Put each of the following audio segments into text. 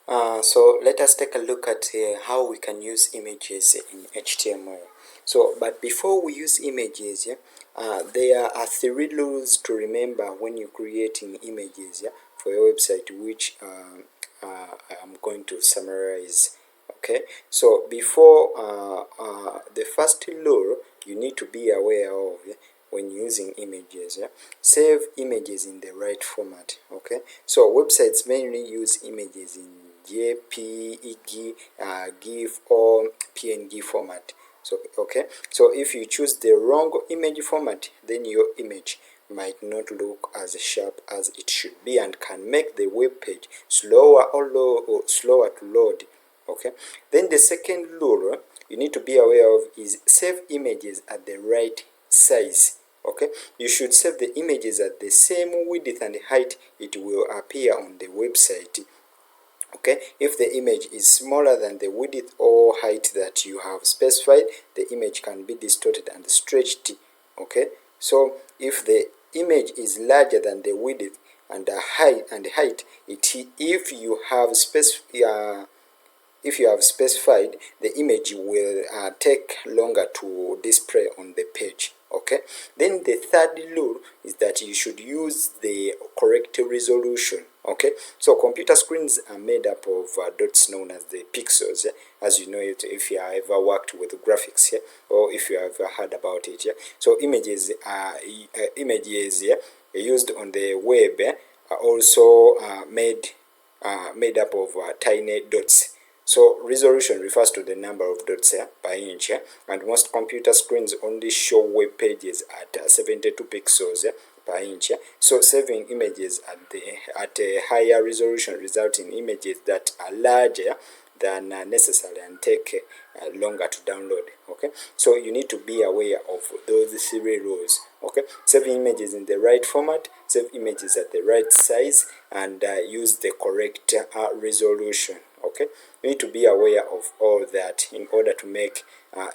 So let us take a look at how we can use images in HTML. So, but before we use images, there are 3 rules to remember when you're creating images for your website, which I'm going to summarize. Okay, so before the first rule you need to be aware of when using images, save images in the right format. Okay, so websites mainly use images in JPEG, GIF or PNG format. So okay, so if you choose the wrong image format, then your image might not look as sharp as it should be and can make the web page slower or slower to load. Okay, then the second rule you need to be aware of is save images at the right size. Okay, you should save the images at the same width and height it will appear on the website. Okay, if the image is smaller than the width or height that you have specified, the image can be distorted and stretched. Okay, so if the image is larger than the width and the height if you have specified, the image will take longer to display on the page. Okay, then the third rule is that you should use the correct resolution. Okay, so computer screens are made up of dots known as the pixels, as you know it if you have ever worked with graphics here, or if you have ever heard about it. So images used on the web are also made up of tiny dots. So resolution refers to the number of dots per inch, and most computer screens only show web pages at 72 pixels per inch. So saving images at a higher resolution results in images that are larger than necessary and take longer to download. Okay, so you need to be aware of those 3 rules. Okay, save images in the right format, save images at the right size, and use the correct resolution. Okay, you need to be aware of all that in order to make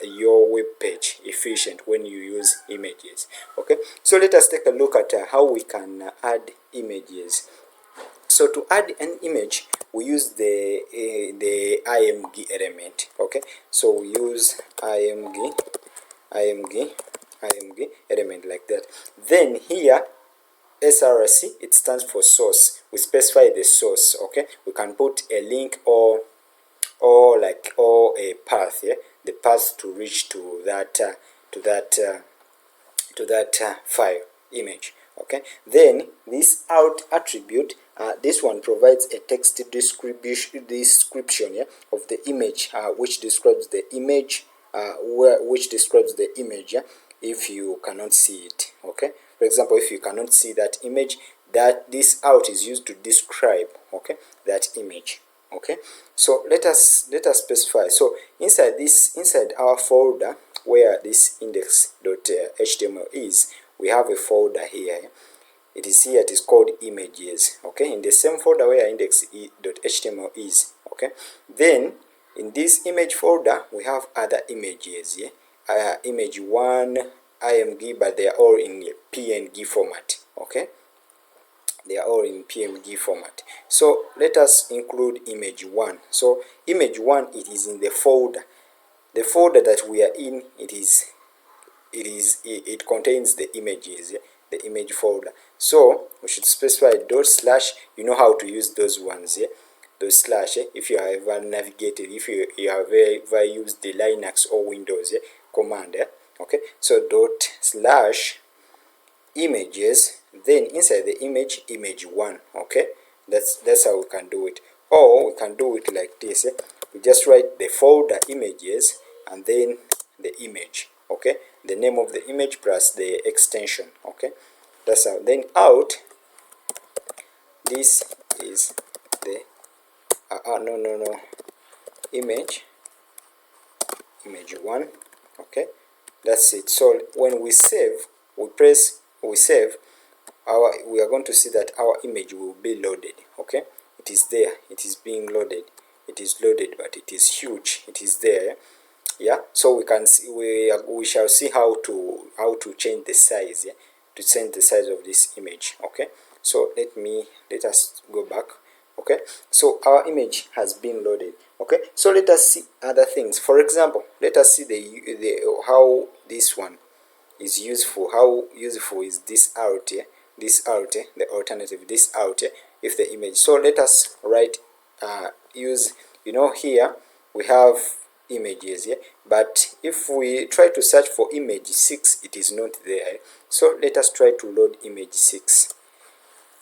your web page efficient when you use images. Okay, so let us take a look at how we can add images. So to add an image, we use the img element. Okay, so we use img element like that. Then here SRC, it stands for source. We specify the source. Okay, we can put a link or a path, the path to reach to that file image. Okay, then this out attribute, this one provides a text description of the image, which describes the image, if you cannot see it. Okay, for example, if you cannot see that image, that this out is used to describe, okay, that image. Okay, so let us specify. So inside our folder where this index.html is, we have a folder here. It is here, it is called images. Okay, in the same folder where index.html is. Okay, then in this image folder we have other images. Image 1, img, but they are all in PNG format. Okay, they are all in PNG format. So let us include image 1. So image 1, it is in the folder. The folder that we are in, it contains the images, the image folder. So we should specify /. You know how to use those ones, those slash. If you have ever navigated, if you have ever used the Linux or Windows command, okay. So /images. Then inside the image 1. Okay, that's how we can do it. Or we can do it like this. We just write the folder images and then the image. Okay, the name of the image plus the extension. Okay, that's how. Then out, this is the image 1. Okay, that's it. So when we save, we save, we are going to see that our image will be loaded. Okay, it is there, it is being loaded, it is loaded, but it is huge, it is there. Yeah, so we can see, we shall see how to change the size, to change the size of this image. Okay, so let us go back. We Okay, so our image has been loaded. Okay, so let us see other things. For example, let us see the how this one is useful. How useful is this out here? This out here, the alternative, this out here, if the image. So let us write use, here we have images here, but if we try to search for image 6, it is not there. So let us try to load image 6.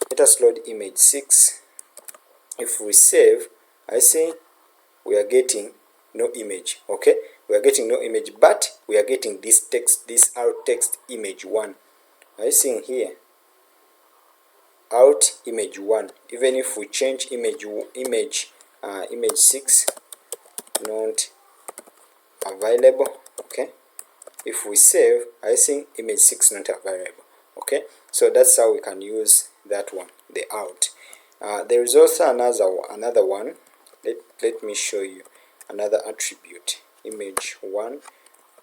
Let us load image 6. If we save, I see we are getting no image. Okay, we are getting no image, but we are getting this text, this out text image 1. I see here out image 1. Even if we change image 6, not available. Okay, if we save, I think image 6 not available. Okay, so that's how we can use that one, the out. There is also another one. Let me show you another attribute, image 1.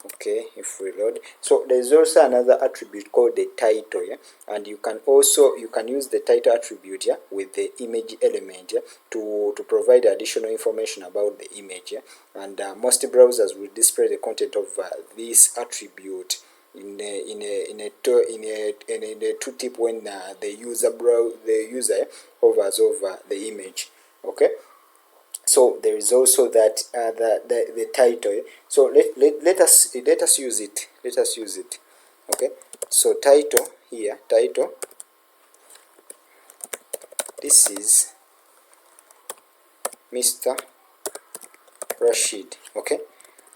Okay, if we load, so there is also another attribute called the title, yeah? And you can use the title attribute, yeah, with the image element, yeah, to provide additional information about the image, yeah? And most browsers will display the content of this attribute in a tooltip when the user hovers over the image. Okay, so there is also that the title. So let us use it. Let us use it. Okay, so title here, title, this is Mr. Rashid. Okay,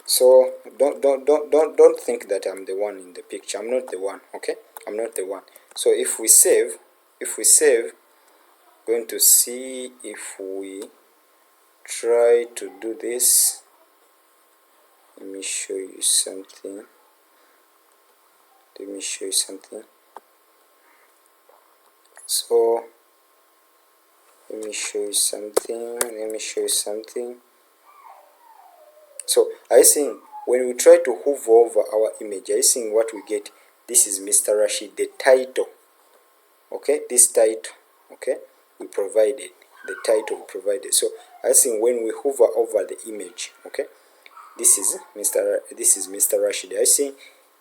so don't think that I'm the one in the picture. I'm not the one. Okay, I'm not the one. So if we save, going to see if we try to do this. Let me show you something. So let me show you something. So I think when we try to hover over our image, I think what we get, this is Mr. Rashid, the title. Okay, this title. Okay, we provided the title we provided. So I think when we hover over the image, okay, this is Mr. Rashid. I think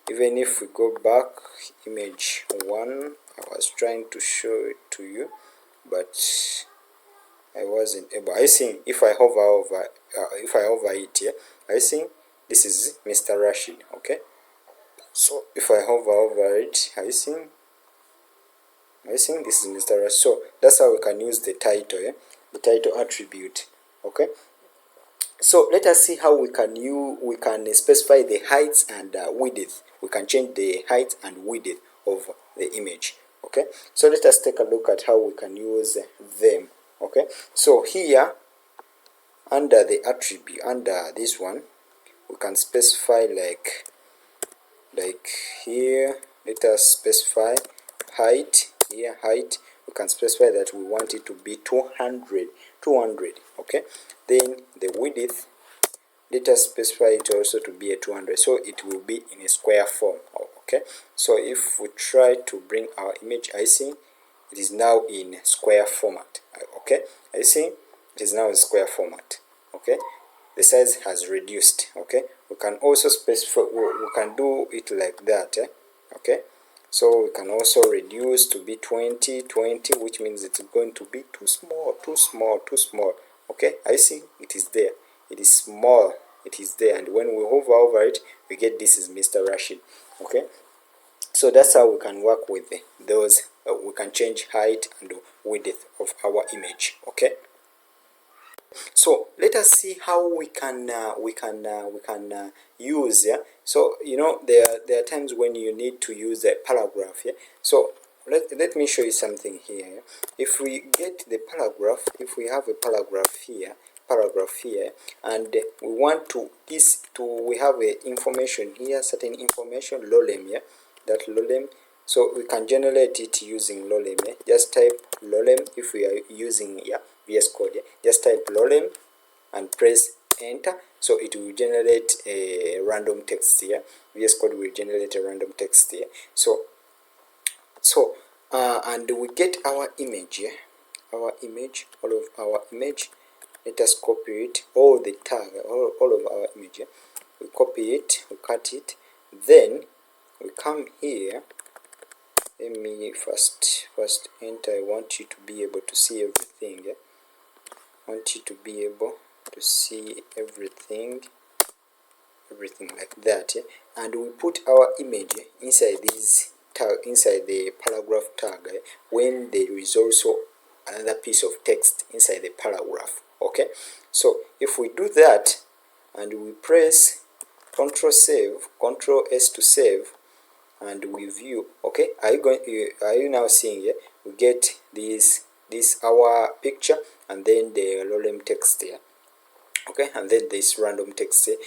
even if we go back, image 1, I was trying to show it to you, but I wasn't able. I think if I hover over it here, I think this is Mr. Rashid. Okay, so if I hover over it, I think this is Mr. Rashid. So that's how we can use the title, the title attribute. Okay, so let us see how we can specify the height and width. We can change the height and width of the image. Okay, so let us take a look at how we can use them. Okay, so here under the attribute, under this one, we can specify like here. Let us specify height. Here height, we can specify that we want it to be 200. Okay, then the width, let us specify it also to be a 200, so it will be in a square form. Okay, so if we try to bring our image, I see it is now in square format. Okay, I see it is now in square format. Okay, the size has reduced. Okay, we can also specify, we can do it like that. Okay, so we can also reduce to be 20, which means it's going to be too small. Okay, I see it is there. It is small. It is there, and when we hover over it, we get this is Mr. Rashid. Okay, so that's how we can work with those. We can change height and width of our image. Okay. So let us see how we can use. Yeah. So there are times when you need to use a paragraph. Yeah. So let me show you something here. If we get the paragraph, if we have a paragraph here, and we want to we have a information here, certain information, lolem. Yeah, that lolem. So we can generate it using lolem. Yeah? Just type lolem if we are using VS Code. Yeah? Just type lolem and press enter. So it will generate a random text here. VS Code will generate a random text here. So and we get our image here. our image, all of our image. Let us copy it, all the tag, all of our image. We copy it, we cut it, then we come here. Let me first enter. I want you to be able to see everything. I want you to be able to see everything like that. And we put our image inside this tag, inside the paragraph tag, when there is also another piece of text inside the paragraph. Okay, so if we do that and we press Ctrl save, Ctrl S to save, and we view, okay, are you now seeing here? We get this our picture and then the random text here, okay, and then this random text here.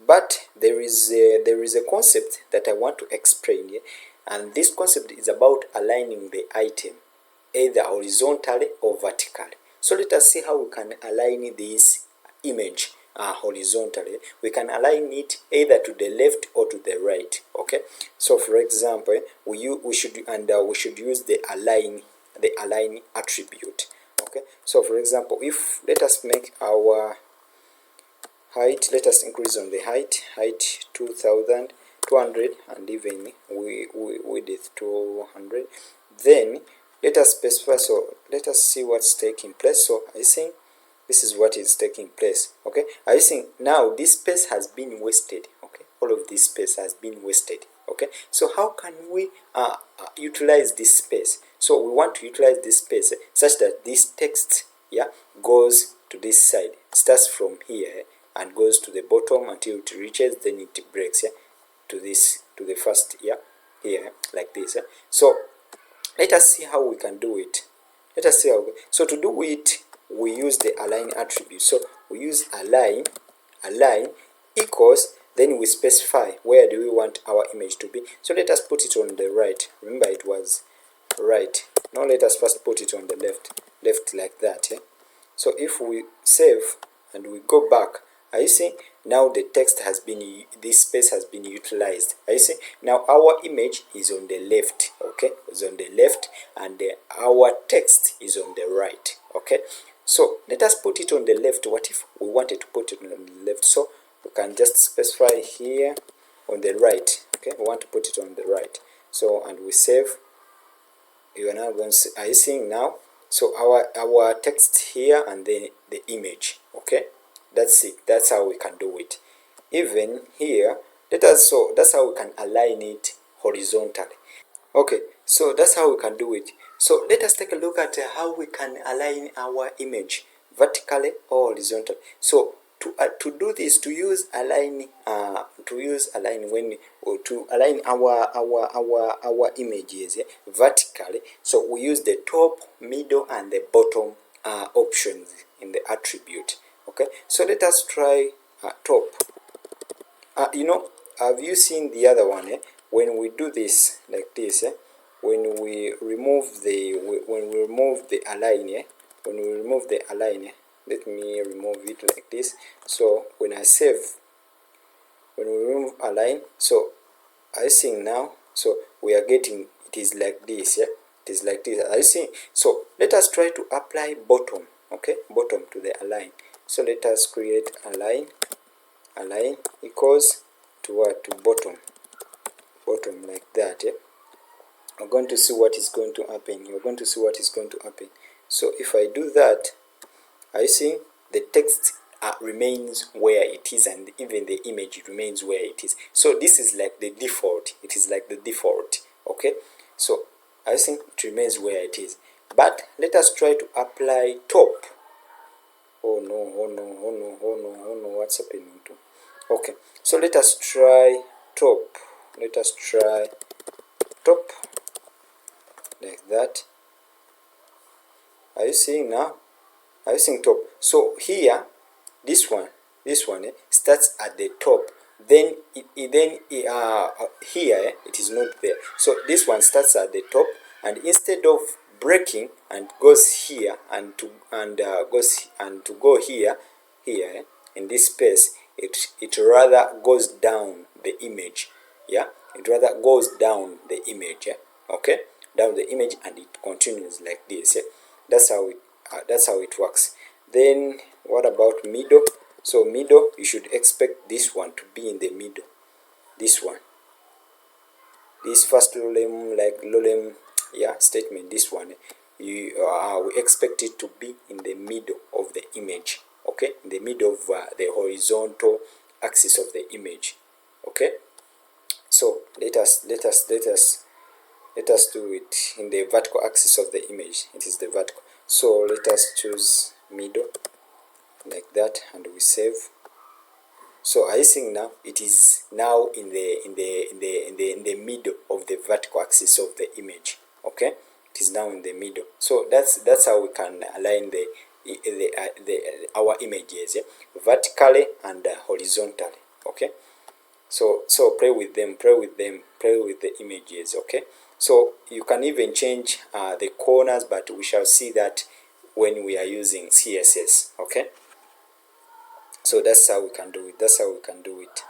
But there is a concept that I want to explain here, and this concept is about aligning the item either horizontally or vertically. So let us see how we can align this image horizontally. We can align it either to the left or to the right. Okay. So for example, we should use the align attribute. Okay. So for example, if let us make our height, let us increase on the height 2200, and even we width 200. Then let us specify, so let us see what's taking place. So I think this is what is taking place. Okay, I think now this space has been wasted. Okay, all of this space has been wasted. Okay, so how can we utilize this space? So we want to utilize this space such that this text, yeah, goes to this side, starts from here and goes to the bottom until it reaches, then it breaks, yeah, to the first, yeah, here, like this. Yeah. So let us see how we can do it. Let us see how. So to do it, we use the align attribute. So we use align equals, then we specify where do we want our image to be. So let us put it on the right. Remember it was right. Now let us first put it on the left like that. Yeah? So if we save and we go back, are you seeing now the text has been, this space has been utilized? Are you seeing now our image is on the left? Okay, it's on the left, and our text is on the right. Okay, so let us put it on the left. What if we wanted to put it on the left? So we can just specify here on the right. Okay, we want to put it on the right. So and we save. You are now going to see, are you seeing now? So our text here and then the image. Okay, that's it. That's how we can do it. Even here, so that's how we can align it horizontally. Okay, so that's how we can do it. So let us take a look at how we can align our image vertically or horizontally. So to do this, to use align when to align our images vertically. So we use the top, middle, and the bottom options in the attribute. Okay, so let us try top. Have you seen the other one? When we do this like this, when we remove the align, when we remove the align, let me remove it like this. So when I save, when we remove align, so I see now, so we are getting, it is like this, yeah, it is like this. I see. So let us try to apply bottom. Okay, bottom to the align. So let us create align equals to what? To bottom like that. Yeah, we're going to see what is going to happen. You're going to see what is going to happen. So if I do that, I see the text remains where it is, and even the image remains where it is. So this is like the default. It is like the default. Okay, so I think it remains where it is. But let us try to apply top. Oh no, what's happening to? Okay, so let us try top. Let us try top like that. Are you seeing now? Are you seeing top? So here, this one starts at the top. Then here it is not there. So this one starts at the top, and instead of breaking and goes here and to go here in this space, it rather goes down the image. Yeah, it rather goes down the image. Yeah? Okay, down the image, and it continues like this. Yeah? That's how it works. Then what about middle? So middle, you should expect this one to be in the middle. This one, this first lolem, like lolem, yeah, statement, this one, we expect it to be in the middle of the image. Okay, in the middle of the horizontal axis of the image. Okay, so let us do it in the vertical axis of the image. It is the vertical. So let us choose middle like that, and we save. So are you seeing now? It is now in the middle of the vertical axis of the image. Okay, it is now in the middle. So that's how we can align our images, yeah? Vertically and horizontally. Okay. So play with them, play with the images. Okay, so you can even change the corners, but we shall see that when we are using CSS. Okay, so that's how we can do it.